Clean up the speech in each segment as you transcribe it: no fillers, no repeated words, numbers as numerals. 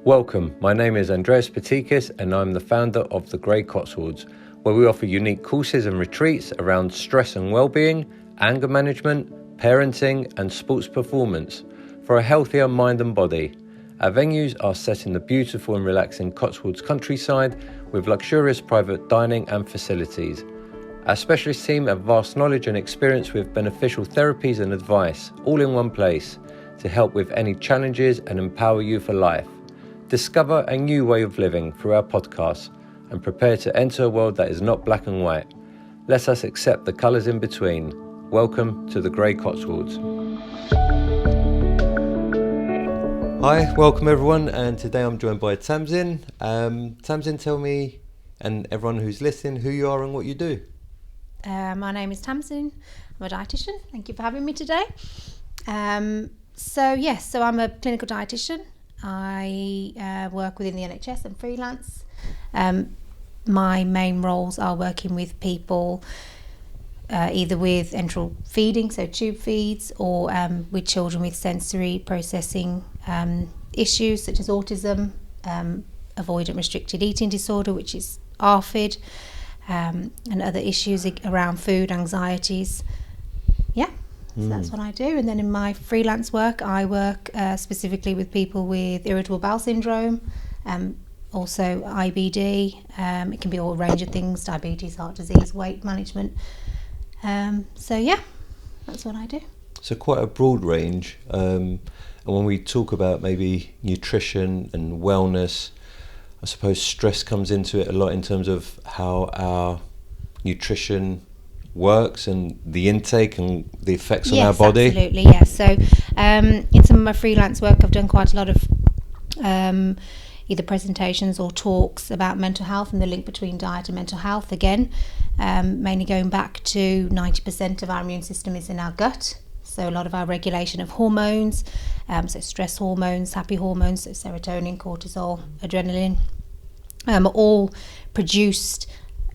Welcome, my name is Andreas Patikis and I'm the founder of the Grey Cotswolds, where we offer unique courses and retreats around stress and well-being, anger management, parenting and sports performance for a healthier mind and body. Our venues are set in the beautiful and relaxing Cotswolds countryside with luxurious private dining and facilities. Our specialist team have vast knowledge and experience with beneficial therapies and advice, all in one place, to help with any challenges and empower you for life. Discover a new way of living through our podcasts and prepare to enter a world that is not black and white. Let us accept the colours in between. Welcome to the Grey Cotswolds. Hi, welcome everyone, and today I'm joined by Tamzin. Tamzin, tell me and everyone who's listening who you are and what you do. My name is Tamzin. I'm a dietitian. Thank you for having me today. So I'm a clinical dietitian. I work within the NHS and freelance. My main roles are working with people either with enteral feeding, so tube feeds, or with children with sensory processing issues such as autism, avoidant restricted eating disorder, which is ARFID, and other issues around food, anxieties. So that's what I do. And then in my freelance work, I work specifically with people with irritable bowel syndrome, also IBD. It can be all a range of things: diabetes, heart disease, weight management. That's what I do. So quite a broad range. And when we talk about maybe nutrition and wellness, I suppose stress comes into it a lot in terms of how our nutrition works and the intake and the effects on our body. Absolutely, yes. So in some of my freelance work, I've done quite a lot of either presentations or talks about mental health and the link between diet and mental health. Again, mainly going back to 90% of our immune system is in our gut. So a lot of our regulation of hormones, so stress hormones, happy hormones, so serotonin, cortisol, adrenaline, are all produced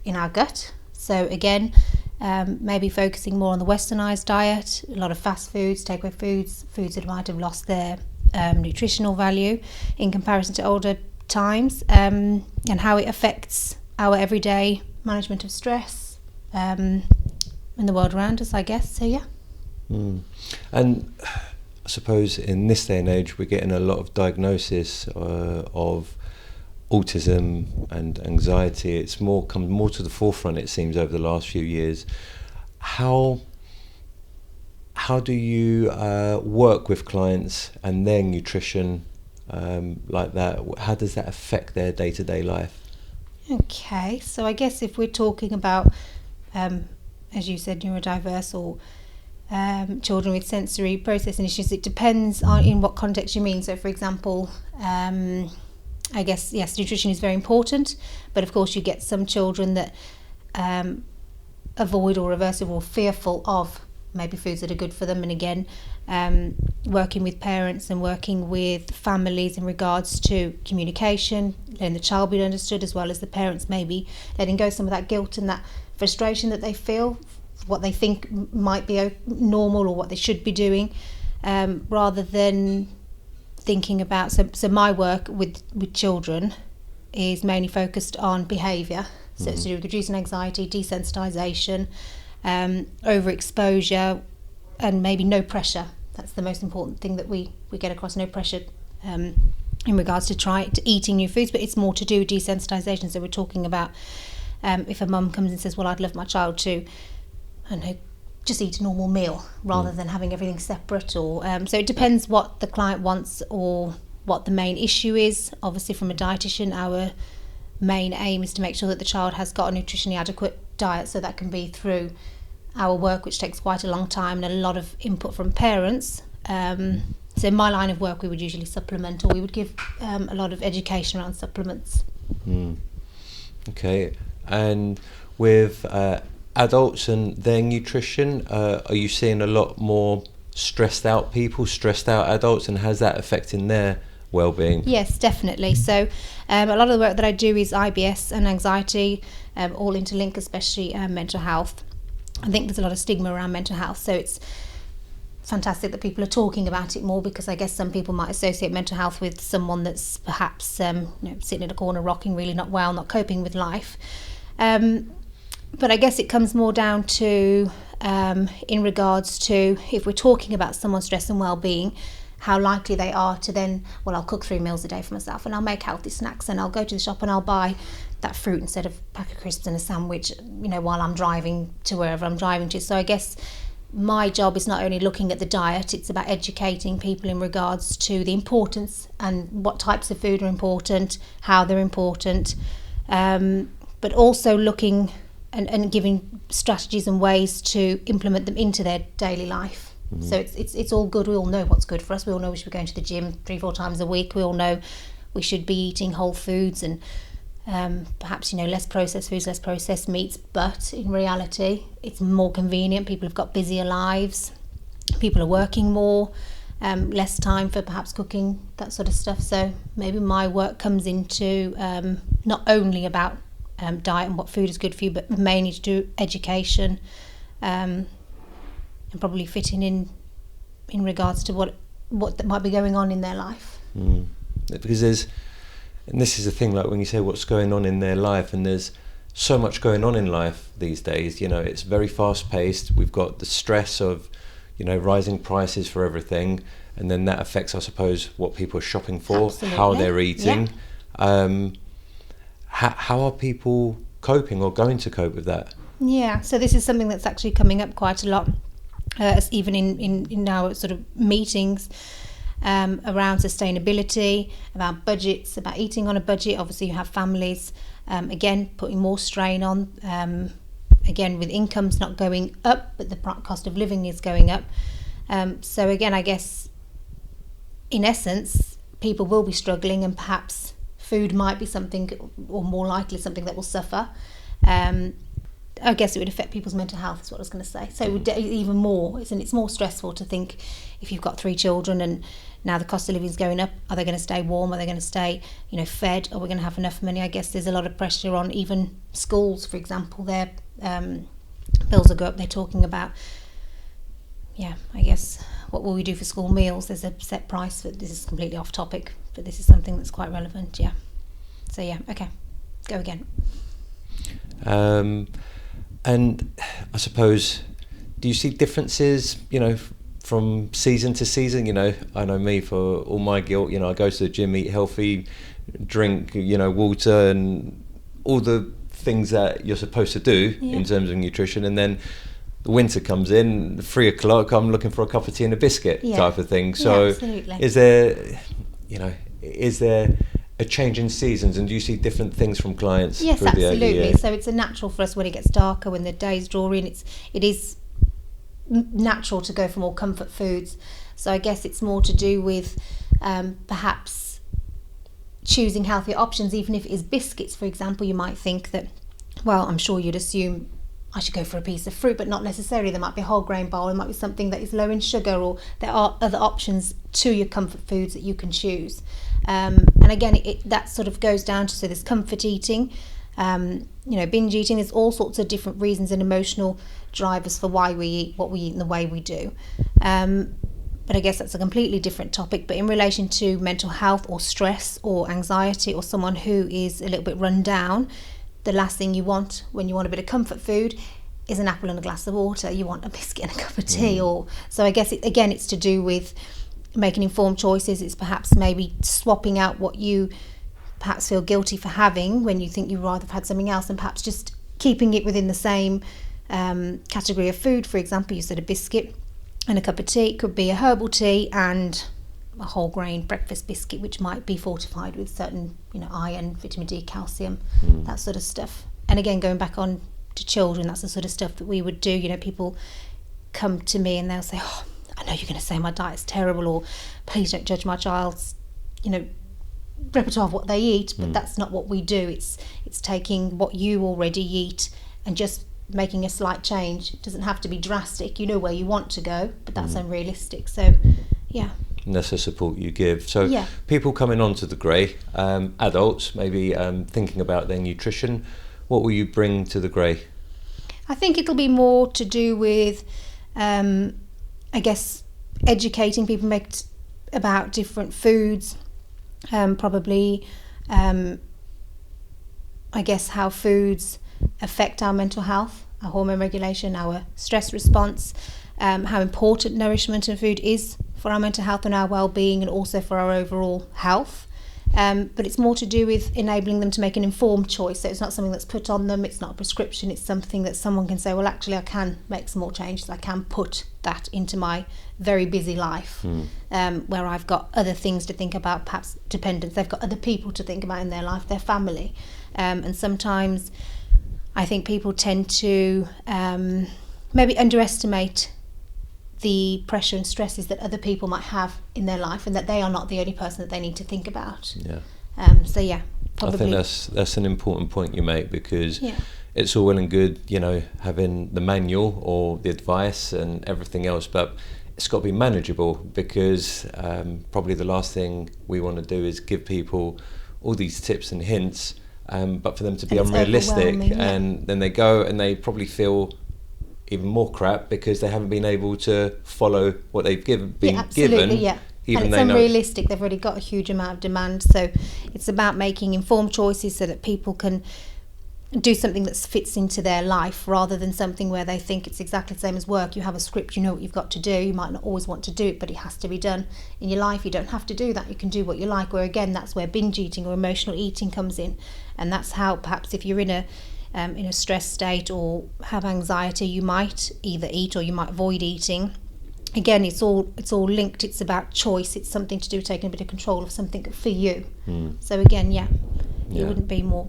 in our gut. So again, maybe focusing more on the westernized diet, a lot of fast foods, takeaway foods that might have lost their nutritional value in comparison to older times, and how it affects our everyday management of stress in the world around us, I guess. So yeah. And I suppose in this day and age we're getting a lot of diagnosis of autism and anxiety. It's come more to the forefront, it seems, over the last few years. How do you work with clients and their nutrition like that? How does that affect their day-to-day life? Okay, so I guess if we're talking about, as you said, neurodiverse or children with sensory processing issues, it depends on in what context you mean. So, for example, I guess, yes, nutrition is very important, but of course you get some children that avoid or aversive or fearful of maybe foods that are good for them. And again, working with parents and working with families in regards to communication, letting the child be understood, as well as the parents maybe letting go some of that guilt and that frustration that they feel, what they think might be normal or what they should be doing, rather than thinking about. So my work with children is mainly focused on behaviour. So it's to do with reducing anxiety, desensitisation, overexposure, and maybe no pressure. That's the most important thing that we get across: no pressure in regards to eating new foods. But it's more to do with desensitisation. So we're talking about if a mum comes and says, "Well, I'd love my child to, I don't know, just eat a normal meal rather than having everything separate," or so it depends what the client wants or what the main issue is. Obviously, from a dietitian, our main aim is to make sure that the child has got a nutritionally adequate diet, so that can be through our work, which takes quite a long time and a lot of input from parents. So in my line of work, we would usually supplement, or we would give a lot of education around supplements. Okay, and with adults and their nutrition, are you seeing a lot more stressed out adults, and has that affecting their well-being? Yes, definitely. So a lot of the work that I do is IBS and anxiety, all interlink, especially mental health. I think there's a lot of stigma around mental health, so it's fantastic that people are talking about it more, because I guess some people might associate mental health with someone that's perhaps sitting in a corner rocking, really not well, not coping with life. But I guess it comes more down to in regards to, if we're talking about someone's stress and well-being, how likely they are to then, well, I'll cook 3 meals a day for myself, and I'll make healthy snacks, and I'll go to the shop and I'll buy that fruit instead of a pack of crisps and a sandwich, while I'm driving to wherever I'm driving to. So I guess my job is not only looking at the diet, it's about educating people in regards to the importance and what types of food are important, how they're important, but also looking and giving strategies and ways to implement them into their daily life. So it's all good. We all know what's good for us. We all know we should be going to the gym 3-4 times a week. We all know we should be eating whole foods and perhaps less processed foods, less processed meats. But in reality, it's more convenient. People have got busier lives. People are working more, less time for perhaps cooking, that sort of stuff. So maybe my work comes into not only about diet and what food is good for you, but mainly to do education. And probably fitting in regards to what might be going on in their life. Because and this is the thing, like when you say what's going on in their life, and there's so much going on in life these days, it's very fast paced. We've got the stress of, rising prices for everything, and then that affects, I suppose, what people are shopping for, Absolutely. how they're eating. Yeah. How are people coping or going to cope with that? Yeah, so this is something that's actually coming up quite a lot. Even in our sort of meetings around sustainability, about budgets, about eating on a budget. Obviously you have families, again, putting more strain on, again, with incomes not going up, but the cost of living is going up. So again, I guess, in essence, people will be struggling, and perhaps food might be something, or more likely something, that will suffer. I guess it would affect people's mental health, is what I was going to say. So it would even more, it's more stressful to think, if you've got 3 children and now the cost of living is going up, are they going to stay warm? Are they going to stay, fed? Are we going to have enough money? I guess there's a lot of pressure on even schools, for example. Their bills will go up. They're talking about, I guess, what will we do for school meals? There's a set price. This is completely off topic, but this is something that's quite relevant. So okay, go again. And I suppose, do you see differences, from season to season? I know me, for all my guilt, I go to the gym, eat healthy, drink, water and all the things that you're supposed to do in terms of nutrition. And then the winter comes in, 3 o'clock, I'm looking for a cup of tea and a biscuit type of thing. So is there a change in seasons, and do you see different things from clients? Yes, absolutely. So it's a natural for us, when it gets darker, when the days draw in, it is natural to go for more comfort foods. So I guess it's more to do with perhaps choosing healthier options. Even if it is biscuits, for example, you might think that, well, I'm sure you'd assume I should go for a piece of fruit, but not necessarily. There might be a whole grain bowl, there might be something that is low in sugar, or there are other options to your comfort foods that you can choose. And again, that sort of goes down to, so there's comfort eating, binge eating. There's all sorts of different reasons and emotional drivers for why we eat what we eat and the way we do. But I guess that's a completely different topic. But in relation to mental health or stress or anxiety, or someone who is a little bit run down, the last thing you want when you want a bit of comfort food is an apple and a glass of water. You want a biscuit and a cup of tea. So I guess it's to do with making informed choices. It's perhaps maybe swapping out what you perhaps feel guilty for having when you think you'd rather have had something else, and perhaps just keeping it within the same category of food. For example, you said a biscuit and a cup of tea. It could be a herbal tea and a whole grain breakfast biscuit, which might be fortified with certain iron, vitamin D, calcium, that sort of stuff. And again, going back on to children, that's the sort of stuff that we would do. People come to me and they'll say, oh, I know you're going to say my diet's terrible, or please don't judge my child's repertoire of what they eat, but that's not what we do. It's taking what you already eat and just making a slight change. It doesn't have to be drastic. You know where you want to go, but that's unrealistic. So and that's the support you give. So people coming on to the Grey, adults maybe thinking about their nutrition, what will you bring to the Grey? I think it'll be more to do with I guess educating people about different foods, probably I guess how foods affect our mental health, our hormone regulation, our stress response, how important nourishment and food is for our mental health and our well-being, and also for our overall health. But it's more to do with enabling them to make an informed choice. So it's not something that's put on them, it's not a prescription, it's something that someone can say, well, actually I can make small changes, I can put that into my very busy life, where I've got other things to think about, perhaps dependence, they've got other people to think about in their life, their family. And sometimes I think people tend to maybe underestimate the pressure and stresses that other people might have in their life, and that they are not the only person that they need to think about. So yeah, probably. I think that's an important point you make, because it's all well and good, having the manual or the advice and everything else, but it's got to be manageable, because probably the last thing we want to do is give people all these tips and hints, but for them to be unrealistic, and then they go and they probably feel even more crap because they haven't been able to follow what they've been given. And it's unrealistic. They've already got a huge amount of demand. So it's about making informed choices so that people can do something that fits into their life, rather than something where they think it's exactly the same as work. You have a script, you know what you've got to do. You might not always want to do it, but it has to be done. In your life, you don't have to do that. You can do what you like. Where again, that's where binge eating or emotional eating comes in. And that's how, perhaps if you're in a stress state or have anxiety, you might either eat or you might avoid eating. Again, it's all linked. It's about choice. It's something to do with taking a bit of control of something for you. So again, it wouldn't be more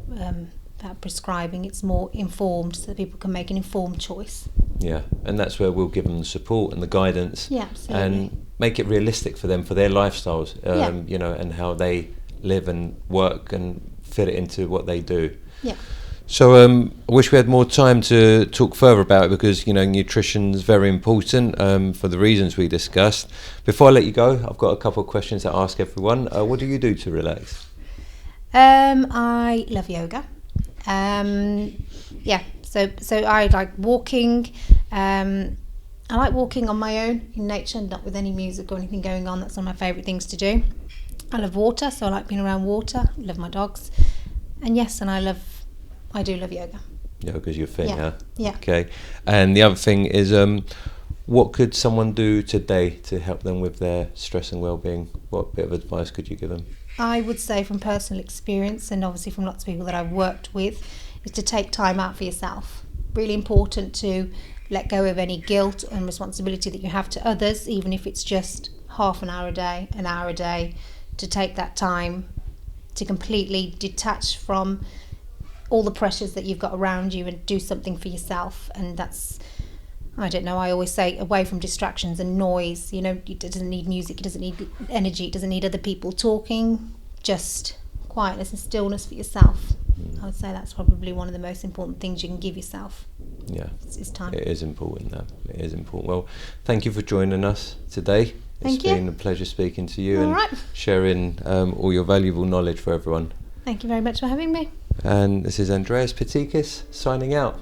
about prescribing. It's more informed, so that people can make an informed choice. And that's where we'll give them the support and the guidance, and make it realistic for them, for their lifestyles, and how they live and work and fit it into what they do. So I wish we had more time to talk further about it, because nutrition is very important for the reasons we discussed. Before I let you go, I've got a couple of questions to ask everyone. What do you do to relax? I love yoga. So I like walking. I like walking on my own in nature, not with any music or anything going on. That's one of my favourite things to do. I love water, so I like being around water. I love my dogs, and I do love yoga. Yoga's your thing, huh? Okay. And the other thing is, what could someone do today to help them with their stress and well-being? What bit of advice could you give them? I would say, from personal experience, and obviously from lots of people that I've worked with, is to take time out for yourself. Really important to let go of any guilt and responsibility that you have to others, even if it's just half an hour a day, an hour a day, to take that time to completely detach from all the pressures that you've got around you and do something for yourself. And that's, I don't know, I always say, away from distractions and noise. It doesn't need music, it doesn't need energy, it doesn't need other people talking, just quietness and stillness for yourself. I would say that's probably one of the most important things you can give yourself. It's time. It is important, that. It is important. Well, thank you for joining us today. It's been a pleasure speaking to you sharing all your valuable knowledge for everyone. Thank you very much for having me. And this is Andreas Patikis signing out.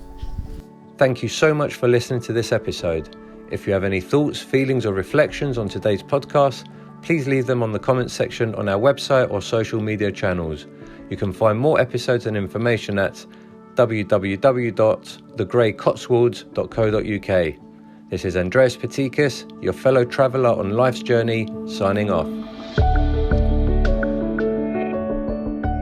Thank you so much for listening to this episode. If you have any thoughts, feelings or reflections on today's podcast, please leave them on the comments section on our website or social media channels. You can find more episodes and information at www.thegreycotswolds.co.uk. This is Andreas Patikis, your fellow traveller on life's journey, signing off.